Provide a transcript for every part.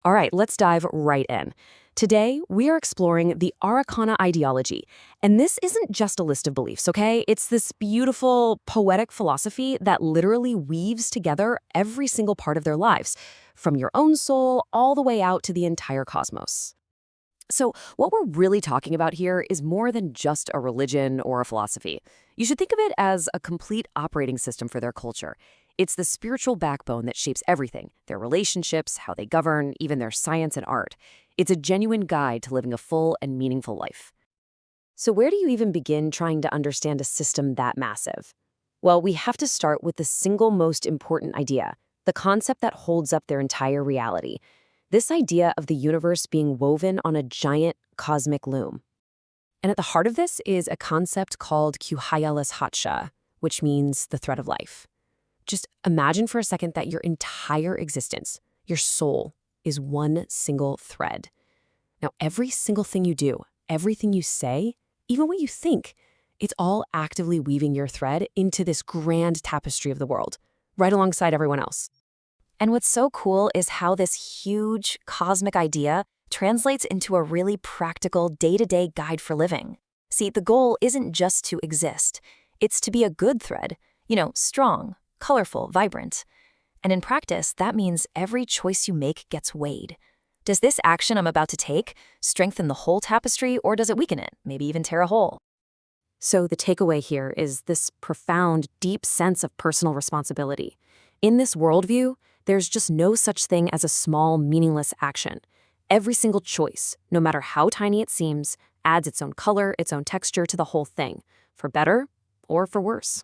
All right, let's dive right in. Today, we are exploring the Arreqqana ideology. And this isn't just a list of beliefs, okay? It's this beautiful, poetic philosophy that literally weaves together every single part of their lives, from your own soul all the way out to the entire cosmos. So, what we're really talking about here is more than just a religion or a philosophy. You should think of it as a complete operating system for their culture. It's the spiritual backbone that shapes everything, their relationships, how they govern, even their science and art. It's a genuine guide to living a full and meaningful life. So, where do you even begin trying to understand a system that massive? Well, we have to start with the single most important idea, the concept that holds up their entire reality. This idea of the universe being woven on a giant cosmic loom. And at the heart of this is a concept called Qhiyalesja, which means the thread of life. Just imagine for a second that your entire existence, your soul, is one single thread. Now, every single thing you do, everything you say, even what you think, it's all actively weaving your thread into this grand tapestry of the world, right alongside everyone else. And what's so cool is how this huge cosmic idea translates into a really practical day-to-day guide for living. See, the goal isn't just to exist. It's to be a good thread, strong, colorful, vibrant. And in practice, that means every choice you make gets weighed. Does this action I'm about to take strengthen the whole tapestry, or does it weaken it, maybe even tear a hole? So the takeaway here is this profound, deep sense of personal responsibility. In this worldview, there's just no such thing as a small, meaningless action. Every single choice, no matter how tiny it seems, adds its own color, its own texture to the whole thing, for better or for worse.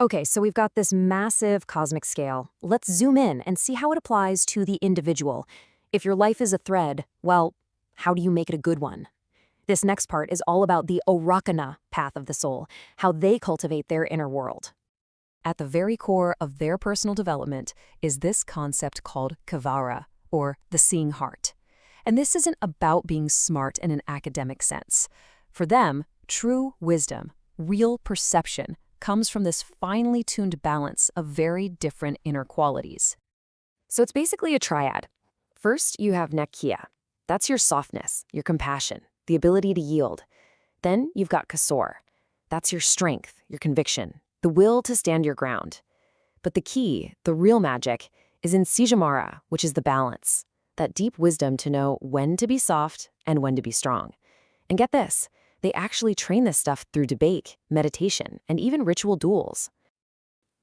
Okay, so we've got this massive cosmic scale. Let's zoom in and see how it applies to the individual. If your life is a thread, well, how do you make it a good one? This next part is all about the Arreqqana path of the soul, how they cultivate their inner world. At the very core of their personal development is this concept called Qhivarra, or the seeing heart. And this isn't about being smart in an academic sense. For them, true wisdom, real perception, comes from this finely tuned balance of very different inner qualities. So it's basically a triad. First, you have Nekia. That's your softness, your compassion, the ability to yield. Then you've got Kasor. That's your strength, your conviction, the will to stand your ground. But the key, the real magic, is in Sajavariin, which is the balance, that deep wisdom to know when to be soft and when to be strong. And get this, they actually train this stuff through debate, meditation, and even ritual duels.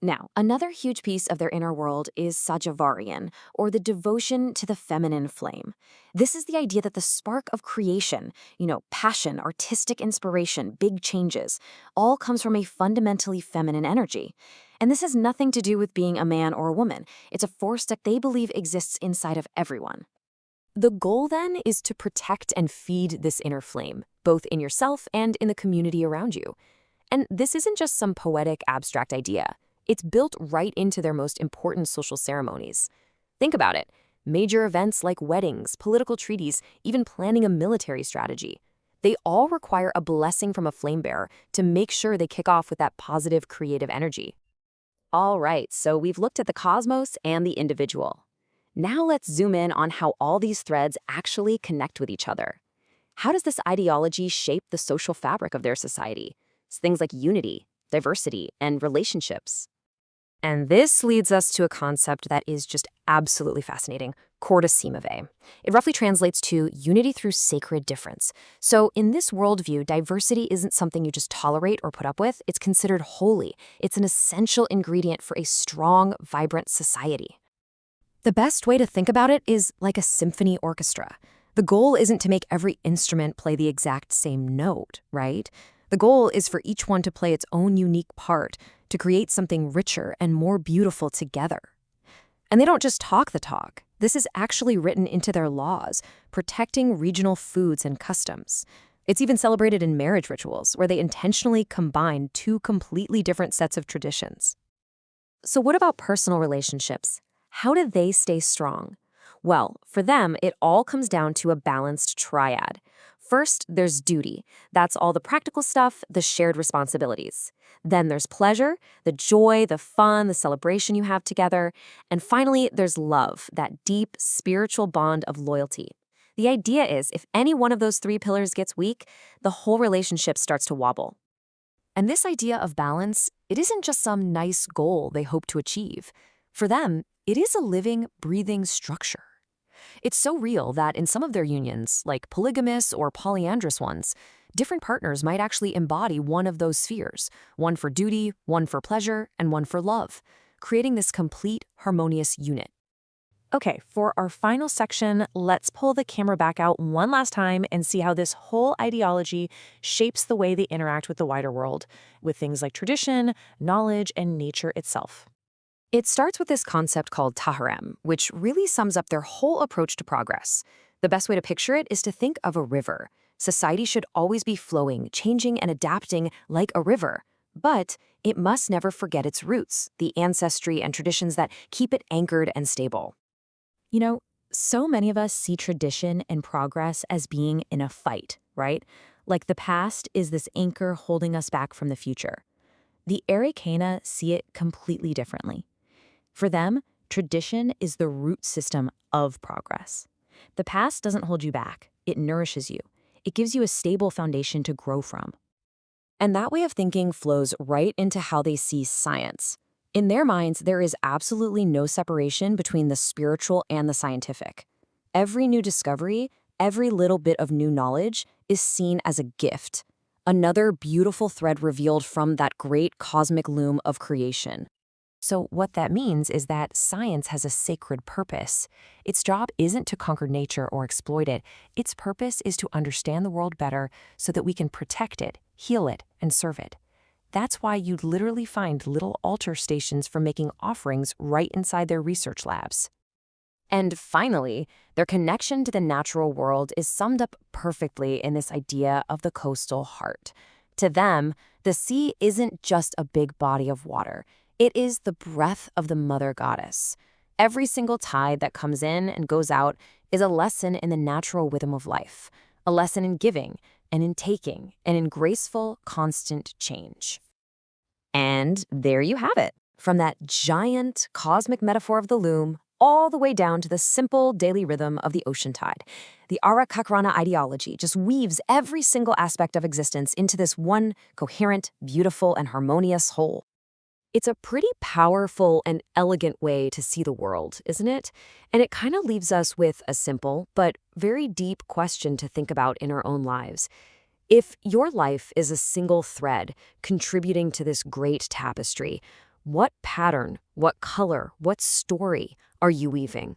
Now, another huge piece of their inner world is Sajavariin, or the devotion to the feminine flame. This is the idea that the spark of creation, passion, artistic inspiration, big changes, all comes from a fundamentally feminine energy. And this has nothing to do with being a man or a woman. It's a force that they believe exists inside of everyone. The goal, then, is to protect and feed this inner flame, both in yourself and in the community around you. And this isn't just some poetic, abstract idea. It's built right into their most important social ceremonies. Think about it. Major events like weddings, political treaties, even planning a military strategy. They all require a blessing from a flame bearer to make sure they kick off with that positive, creative energy. All right, so we've looked at the cosmos and the individual. Now let's zoom in on how all these threads actually connect with each other. How does this ideology shape the social fabric of their society? It's things like unity, diversity, and relationships. And this leads us to a concept that is just absolutely fascinating, Qorasimavve. It roughly translates to unity through sacred difference. So in this worldview, diversity isn't something you just tolerate or put up with. It's considered holy. It's an essential ingredient for a strong, vibrant society. The best way to think about it is like a symphony orchestra. The goal isn't to make every instrument play the exact same note, right? The goal is for each one to play its own unique part, to create something richer and more beautiful together. And they don't just talk the talk. This is actually written into their laws, protecting regional foods and customs. It's even celebrated in marriage rituals, where they intentionally combine two completely different sets of traditions. So what about personal relationships? How do they stay strong? Well, for them, it all comes down to a balanced triad. First, there's duty. That's all the practical stuff, the shared responsibilities. Then there's pleasure, the joy, the fun, the celebration you have together. And finally, there's love, that deep spiritual bond of loyalty. The idea is if any one of those three pillars gets weak, the whole relationship starts to wobble. And this idea of balance, it isn't just some nice goal they hope to achieve. For them, it is a living, breathing structure. It's so real that in some of their unions, like polygamous or polyandrous ones, different partners might actually embody one of those spheres, one for duty, one for pleasure, and one for love, creating this complete, harmonious unit. Okay, for our final section, let's pull the camera back out one last time and see how this whole ideology shapes the way they interact with the wider world, with things like tradition, knowledge, and nature itself. It starts with this concept called Taha'rem, which really sums up their whole approach to progress. The best way to picture it is to think of a river. Society should always be flowing, changing, and adapting like a river. But it must never forget its roots, the ancestry and traditions that keep it anchored and stable. You know, so many of us see tradition and progress as being in a fight, right? Like the past is this anchor holding us back from the future. The Arreqqana see it completely differently. For them, tradition is the root system of progress. The past doesn't hold you back. It nourishes you. It gives you a stable foundation to grow from. And that way of thinking flows right into how they see science. In their minds, there is absolutely no separation between the spiritual and the scientific. Every new discovery, every little bit of new knowledge is seen as a gift, another beautiful thread revealed from that great cosmic loom of creation. So what that means is that science has a sacred purpose. Its job isn't to conquer nature or exploit it. Its purpose is to understand the world better so that we can protect it, heal it, and serve it. That's why you'd literally find little altar stations for making offerings right inside their research labs. And finally, their connection to the natural world is summed up perfectly in this idea of the coastal heart. To them, the sea isn't just a big body of water. It is the breath of the mother goddess. Every single tide that comes in and goes out is a lesson in the natural rhythm of life, a lesson in giving and in taking and in graceful, constant change. And there you have it, from that giant cosmic metaphor of the loom all the way down to the simple daily rhythm of the ocean tide. The Arreqqana ideology just weaves every single aspect of existence into this one coherent, beautiful, and harmonious whole. It's a pretty powerful and elegant way to see the world, isn't it? And it kind of leaves us with a simple but very deep question to think about in our own lives. If your life is a single thread contributing to this great tapestry, what pattern, what color, what story are you weaving?